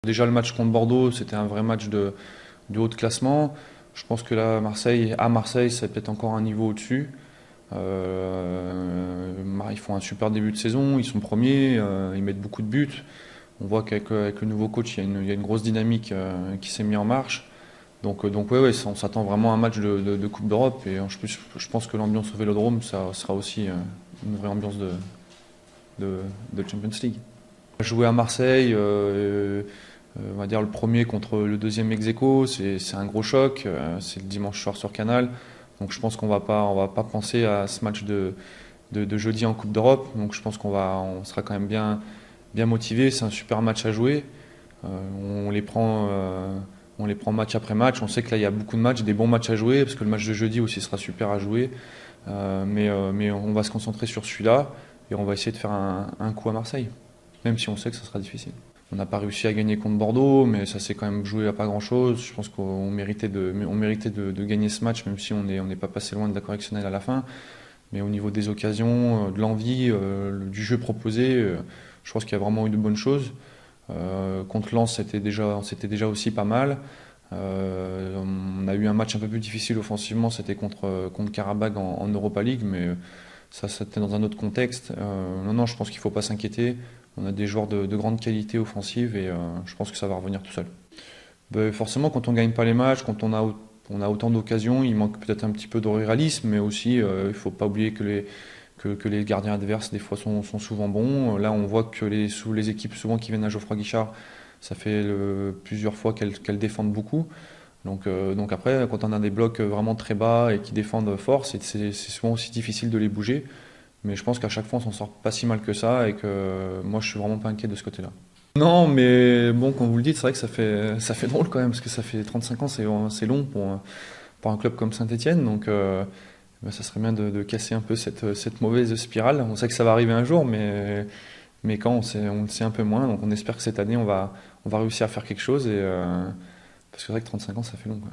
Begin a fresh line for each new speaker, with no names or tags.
Déjà le match contre Bordeaux, c'était un vrai match de haut de classement. Je pense que là, à Marseille, c'est peut-être encore un niveau au-dessus. Ils font un super début de saison, ils sont premiers, ils mettent beaucoup de buts. On voit qu'avec le nouveau coach, il y a une grosse dynamique qui s'est mise en marche. Donc ouais, on s'attend vraiment à un match de Coupe d'Europe. Et je pense que l'ambiance au Vélodrome, ça sera aussi une vraie ambiance de, de Champions League. Jouer à Marseille, on va dire le premier contre le deuxième ex-aequo, c'est un gros choc. C'est le dimanche soir sur Canal. Donc je pense on va pas penser à ce match de jeudi en Coupe d'Europe. Donc je pense on sera quand même bien motivé. C'est un super match à jouer. On les prend, on les prend match après match. On sait que là il y a beaucoup de matchs, des bons matchs à jouer, parce que le match de jeudi aussi sera super à jouer. Mais on va se concentrer sur celui-là et on va essayer de faire un coup à Marseille, même si on sait que ça sera difficile. On n'a pas réussi à gagner contre Bordeaux, mais ça s'est quand même joué à pas grand-chose. Je pense qu'on méritait de gagner ce match, même si on n'est pas passé loin de la correctionnelle à la fin. Mais au niveau des occasions, de l'envie, du jeu proposé, je pense qu'il y a vraiment eu de bonnes choses. Contre Lens, c'était déjà aussi pas mal. On a eu un match un peu plus difficile offensivement, c'était contre Karabakh en Europa League, mais ça c'était dans un autre contexte. Non, je pense qu'il ne faut pas s'inquiéter. On a des joueurs de grande qualité offensive et je pense que ça va revenir tout seul. Ben, forcément, quand on ne gagne pas les matchs, quand on a autant d'occasions, il manque peut-être un petit peu de réalisme, mais aussi il ne faut pas oublier que les gardiens adverses des fois sont souvent bons. Là, on voit que les équipes souvent qui viennent à Geoffroy Guichard, ça fait plusieurs fois qu'elles défendent beaucoup. Donc après, quand on a des blocs vraiment très bas et qui défendent fort, c'est souvent aussi difficile de les bouger. Mais je pense qu'à chaque fois, on s'en sort pas si mal que ça et que moi, je suis vraiment pas inquiet de ce côté-là. Non, mais bon, quand vous le dites, c'est vrai que ça fait drôle quand même, parce que ça fait 35 ans, c'est long pour un club comme Saint-Etienne. Donc, ben, ça serait bien de casser un peu cette mauvaise spirale. On sait que ça va arriver un jour, mais quand on le sait un peu moins. Donc, on espère que cette année, on va réussir à faire quelque chose. Parce que c'est vrai que 35 ans, ça fait long, quoi.